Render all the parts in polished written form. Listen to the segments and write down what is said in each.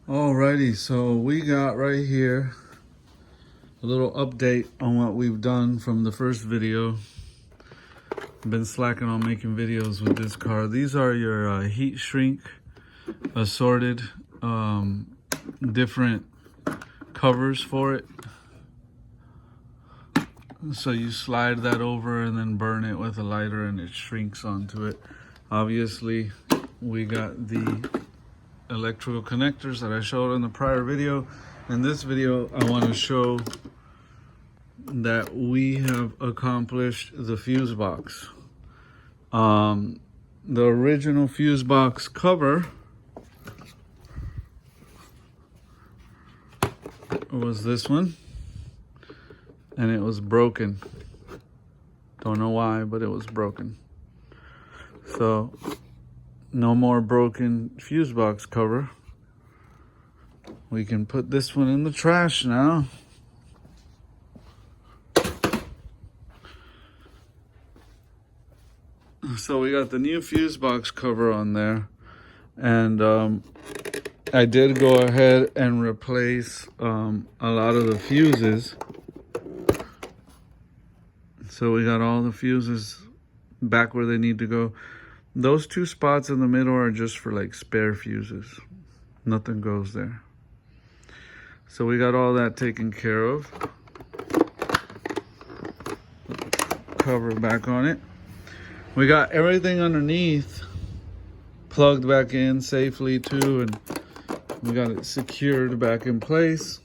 Alrighty, so we got right here a little update on what we've done from the first video. I've been slacking on making videos with this car. These are your heat shrink assorted different covers for it. So you slide that over and then burn it with a lighter and it shrinks onto it. Obviously, we got the electrical connectors that I showed in the prior video. In this video, I want to show that we have accomplished the fuse box. The original fuse box cover was this one, and it was broken. Don't know why, but it was broken. So no more broken fuse box cover. We can put this one in the trash now. So we got the new fuse box cover on there, and I did go ahead and replace a lot of the fuses. So we got all the fuses back where they need to go. Those two spots in the middle are just for like spare fuses. Nothing goes there. So we got all that taken care of. Cover back on it. We got everything underneath plugged back in safely too, and we got it secured back in place.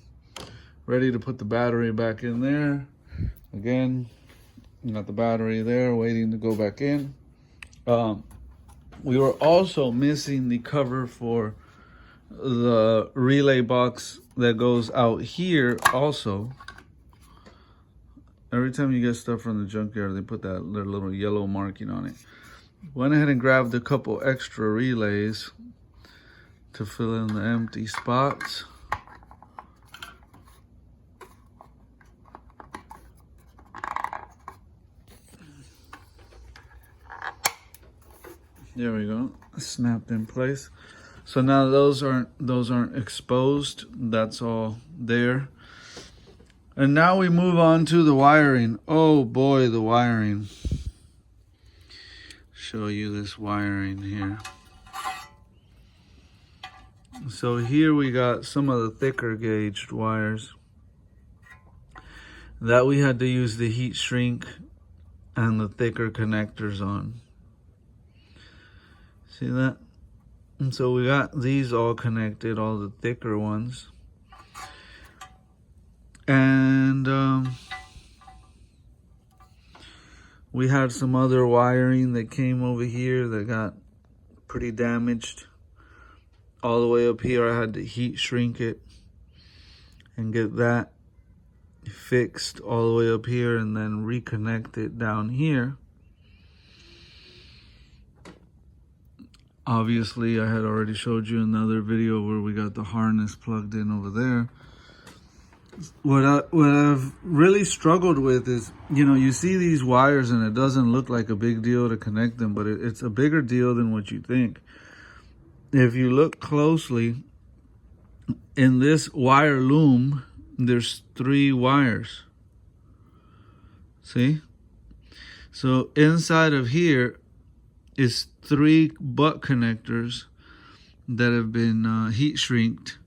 Ready to put the battery back in there. Again, got the battery there waiting to go back in. We were also missing the cover for the relay box that goes out here also. Every time you get stuff from the junkyard, they put that little yellow marking on it. Went ahead and grabbed a couple extra relays to fill in the empty spots. There we go, snapped in place. So now those aren't exposed. That's all there. And now we move on to the wiring. Oh boy, the wiring. Show you this wiring here. So here we got some of the thicker gauged wires that we had to use the heat shrink and the thicker connectors on. See that? And so we got these all connected, all the thicker ones. And we had some other wiring that came over here that got pretty damaged. All the way up here, I had to heat shrink it and get that fixed all the way up here and then reconnect it down here. Obviously, I had already showed you another video where we got the harness plugged in over there. What I've really struggled with is, you know, you see these wires and it doesn't look like a big deal to connect them, but it's a bigger deal than what you think. If you look closely, in this wire loom, there's 3 wires. See? So inside of here is 3 butt connectors that have been heat shrinked,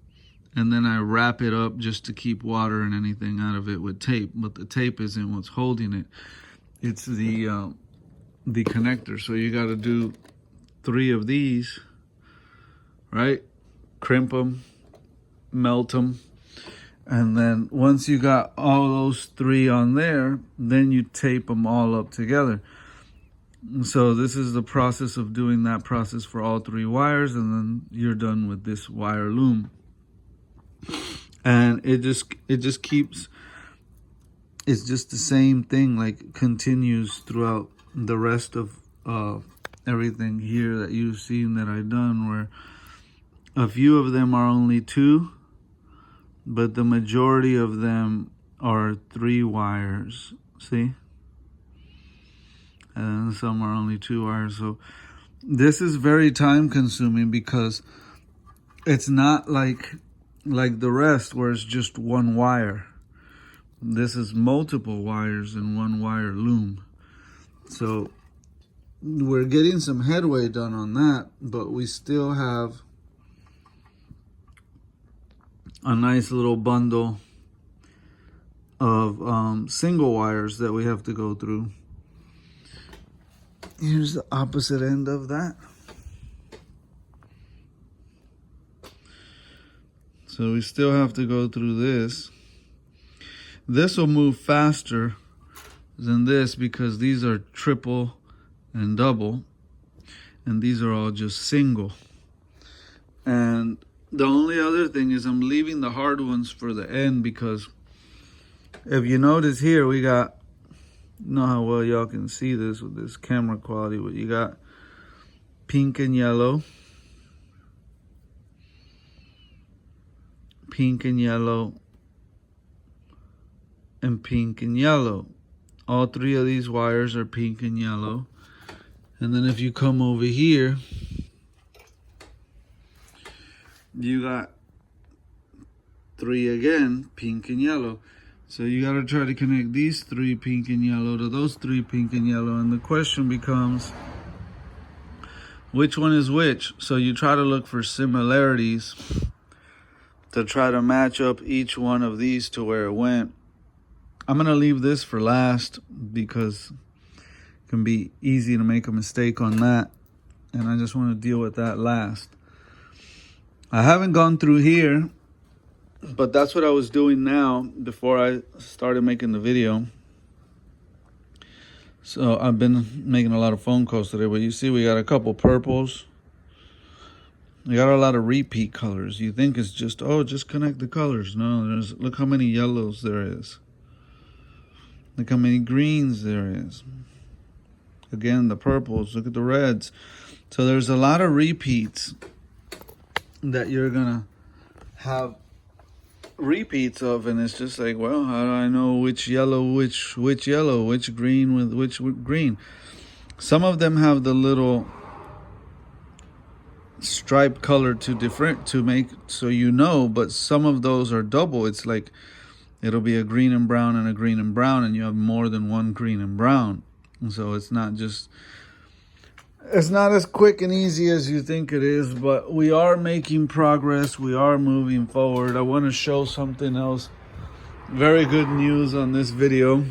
and then I wrap it up just to keep water and anything out of it with tape. But the tape isn't what's holding it; it's the connector. So you got to do 3 of these, right? Crimp them, melt them, and then once you got all those 3 on there, then you tape them all up together. So this is the process of doing that process for all 3 wires, and then you're done with this wire loom. And it just keeps, it's just the same thing, like continues throughout the rest of everything here that you've seen that I've done, where a few of them are only 2, but the majority of them are 3 wires. See? And some are only 2 wires. So this is very time consuming because it's not like like the rest where it's just one wire. This is multiple wires in one wire loom. So we're getting some headway done on that, but we still have a nice little bundle of single wires that we have to go through. Here's the opposite end of that. So we still have to go through this. This will move faster than this because these are triple and double, and these are all just single. And the only other thing is I'm leaving the hard ones for the end, because if you notice here, we got, know how well y'all can see this with this camera quality, but you got pink and yellow, pink and yellow, and pink and yellow. All three of these wires are pink and yellow. And then if you come over here, you got three again, pink and yellow. So you got to try to connect these three pink and yellow to those three pink and yellow. And the question becomes, which one is which? So you try to look for similarities to try to match up each one of these to where it went. I'm going to leave this for last because it can be easy to make a mistake on that. And I just want to deal with that last. I haven't gone through here, but that's what I was doing now before I started making the video. So I've been making a lot of phone calls today, but you see we got a couple purples. We got a lot of repeat colors. You think it's just, oh, just connect the colors. No, look how many yellows there is. Look how many greens there is. Again, the purples, look at the reds. So there's a lot of repeats that you're gonna have repeats of, and it's just like, well, how do I know which yellow, which yellow, which green with which green? Some of them have the little stripe color to make so you know, but some of those are double. It's like it'll be a green and brown and a green and brown, and you have more than one green and brown. And so it's not as quick and easy as you think it is, but we are making progress. We are moving forward. I want to show something else. Very good news on this video.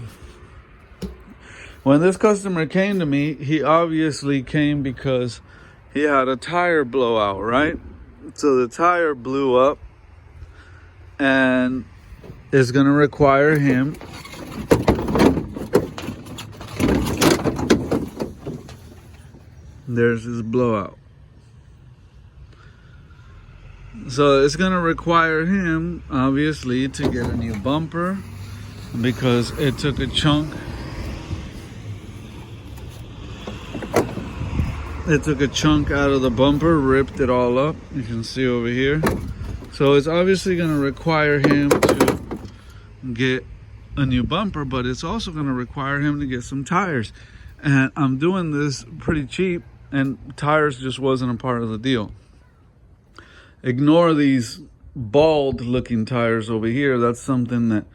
When this customer came to me, he obviously came because he had a tire blowout, right? So the tire blew up, and it's going to require him there's his blowout. So it's going to require him, obviously, to get a new bumper because it took a chunk. It took a chunk out of the bumper, ripped it all up. You can see over here. So it's obviously going to require him to get a new bumper, but it's also going to require him to get some tires. And I'm doing this pretty cheap, and tires just wasn't a part of the deal. Ignore these bald looking tires over here. That's something that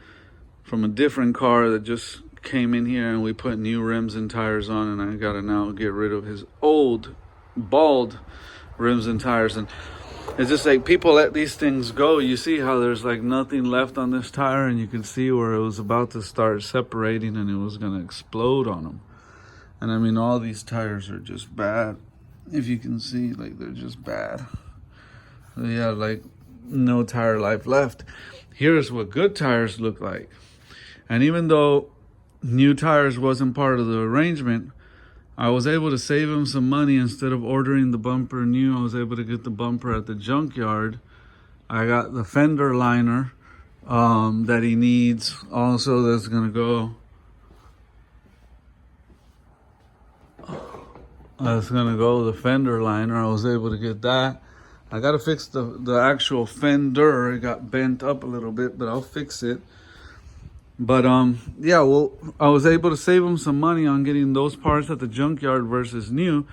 from a different car that just came in here, and we put new rims and tires on, and I gotta now get rid of his old bald rims and tires. And it's just like people let these things go. You see how there's like nothing left on this tire, and you can see where it was about to start separating and it was gonna explode on them. And I mean, all these tires are just bad. If you can see, like, they're just bad. So yeah, like no tire life left. Here's what good tires look like. And even though new tires wasn't part of the arrangement, I was able to save him some money. Instead of ordering the bumper new, I was able to get the bumper at the junkyard. I got the fender liner that he needs also. That's gonna go. The fender liner. I was able to get that. I gotta fix the actual fender. It got bent up a little bit, but I'll fix it. But yeah, well, I was able to save him some money on getting those parts at the junkyard versus new.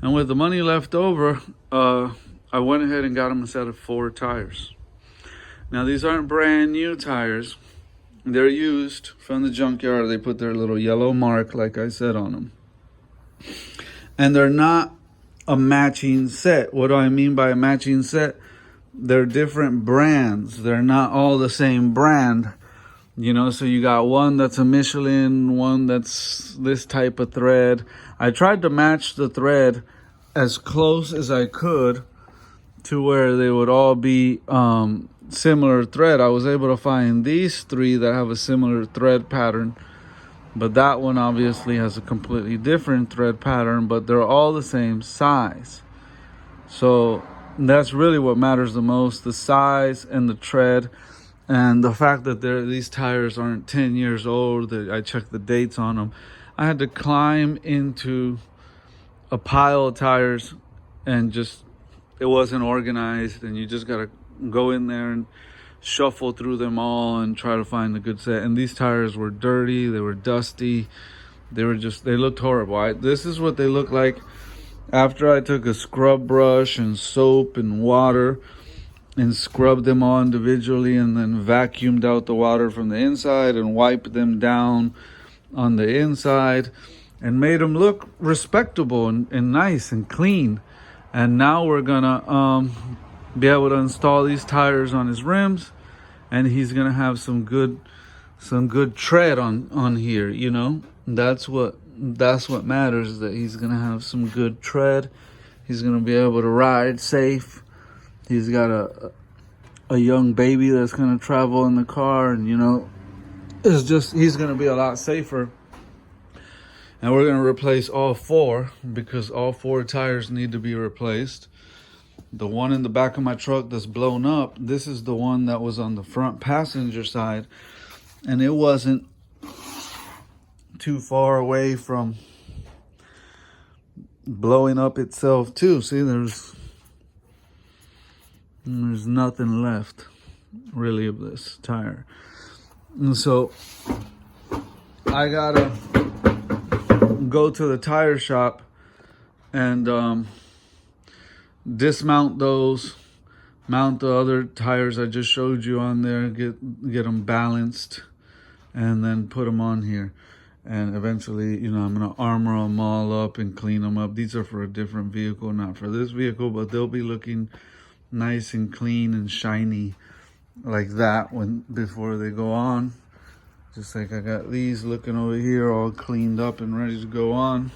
And with the money left over, I went ahead and got him a set of 4 tires. Now these aren't brand new tires. They're used from the junkyard. They put their little yellow mark, like I said, on them. And they're not a matching set. What do I mean by a matching set? They're different brands. They're not all the same brand. You know, so you got one that's a Michelin, one that's this type of thread. I tried to match the thread as close as I could to where they would all be similar thread. I was able to find these three that have a similar thread pattern, but that one obviously has a completely different thread pattern, but they're all the same size. So that's really what matters the most, the size and the tread, and the fact that these tires aren't 10 years old. I checked the dates on them. I had to climb into a pile of tires and just, it wasn't organized, and you just gotta go in there and shuffle through them all and try to find a good set. And these tires were dirty, they were dusty, they looked horrible. This is what they look like after I took a scrub brush and soap and water and scrubbed them all individually, and then vacuumed out the water from the inside and wiped them down on the inside and made them look respectable and nice and clean. And now we're gonna be able to install these tires on his rims, and he's gonna have some good tread on here. You know, that's what matters, is that he's gonna have some good tread. He's gonna be able to ride safe. He's got a young baby that's gonna travel in the car, and you know, he's gonna be a lot safer. And we're gonna replace all four, because all four tires need to be replaced. The one in the back of my truck that's blown up, this is the one that was on the front passenger side, and it wasn't too far away from blowing up itself too. See, there's nothing left really of this tire. And so I gotta go to the tire shop and dismount those, mount the other tires I just showed you on there, get them balanced, and then put them on here. And eventually, you know, I'm gonna armor them all up and clean them up. These are for a different vehicle, not for this vehicle, but they'll be looking nice and clean and shiny like that before they go on. Just like I got these looking over here all cleaned up and ready to go on.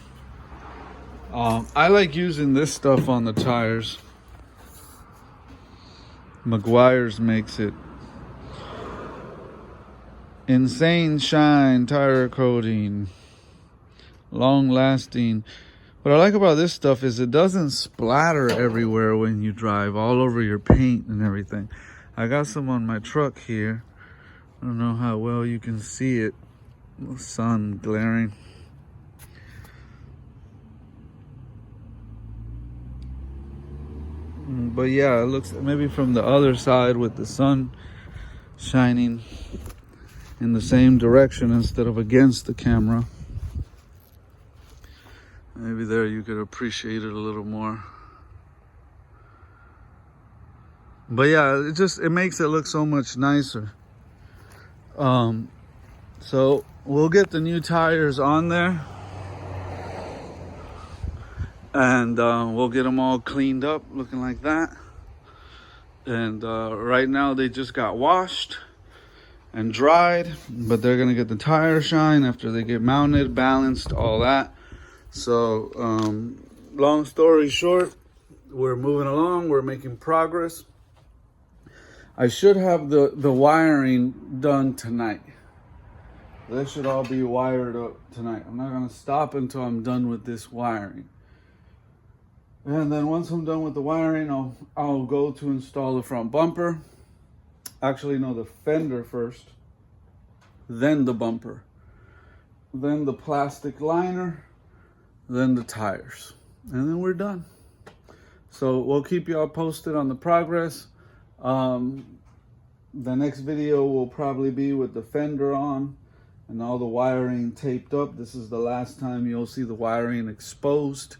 I like using this stuff on the tires. Meguiar's makes it. Insane Shine tire coating. Long lasting. What I like about this stuff is it doesn't splatter everywhere when you drive, all over your paint and everything. I got some on my truck here. I don't know how well you can see it. The sun glaring. But yeah, it looks maybe from the other side with the sun shining in the same direction instead of against the camera. Maybe there you could appreciate it a little more. But yeah, it makes it look so much nicer. So we'll get the new tires on there, and we'll get them all cleaned up looking like that. And right now they just got washed and dried, but they're gonna get the tire shine after they get mounted, balanced, all that. So long story short, we're moving along, we're making progress. I should have the wiring done tonight. This should all be wired up tonight. I'm not gonna stop until I'm done with this wiring. And then once I'm done with the wiring, I'll go to install the front bumper. Actually, no, the fender first, then the bumper, then the plastic liner, then the tires, and then we're done. So we'll keep y'all posted on the progress. The next video will probably be with the fender on and all the wiring taped up. This is the last time you'll see the wiring exposed.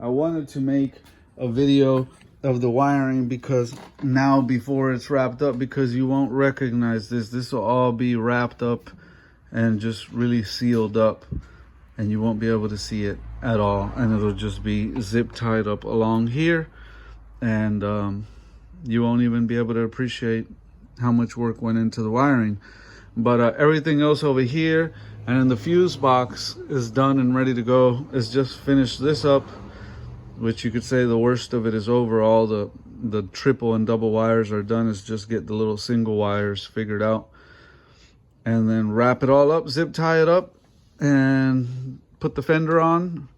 I wanted to make a video of the wiring, because now before it's wrapped up, because you won't recognize this will all be wrapped up and just really sealed up, and you won't be able to see it at all, and it'll just be zip tied up along here, and you won't even be able to appreciate how much work went into the wiring. But everything else over here and in the fuse box is done and ready to go. It's just finished this up, which you could say the worst of it is over. All the triple and double wires are done. It's just get the little single wires figured out, and then wrap it all up, zip tie it up, and put the fender on.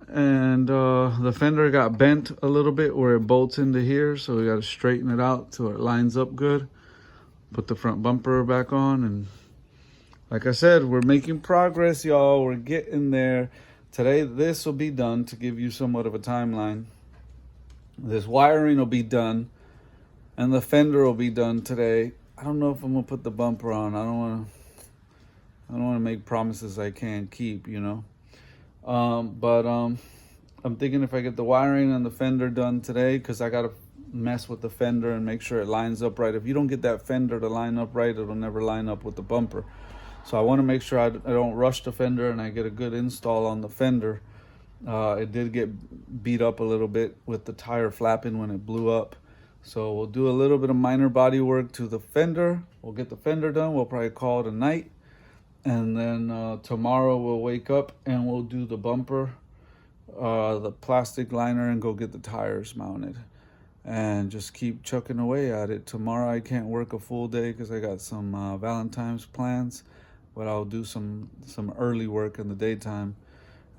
And the fender got bent a little bit where it bolts into here, so we got to straighten it out so it lines up good. Put the front bumper back on, and like I said, we're making progress, y'all. We're getting there. Today, this will be done to give you somewhat of a timeline. This wiring will be done, and the fender will be done today. I don't know if I'm gonna put the bumper on. I don't want to make promises I can't keep, you know. But I'm thinking if I get the wiring and the fender done today, because I gotta mess with the fender and make sure it lines up right. If you don't get that fender to line up right, it'll never line up with the bumper. So I want to make sure I don't rush the fender and I get a good install on the fender. It did get beat up a little bit with the tire flapping when it blew up. So we'll do a little bit of minor body work to the fender. We'll get the fender done. We'll probably call it a night. And then tomorrow we'll wake up and we'll do the bumper, the plastic liner, and go get the tires mounted. And just keep chucking away at it. Tomorrow I can't work a full day because I got some Valentine's plans, but I'll do some early work in the daytime.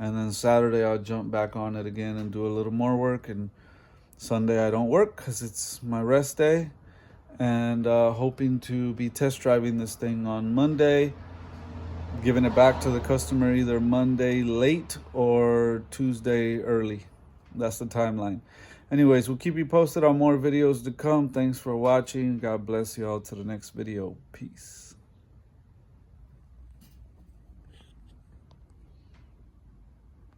And then Saturday I'll jump back on it again and do a little more work. And Sunday I don't work because it's my rest day. And hoping to be test driving this thing on Monday, giving it back to the customer either Monday late or Tuesday early. That's the timeline. Anyways, we'll keep you posted on more videos to come. Thanks for watching. God bless you all. To the next video. Peace.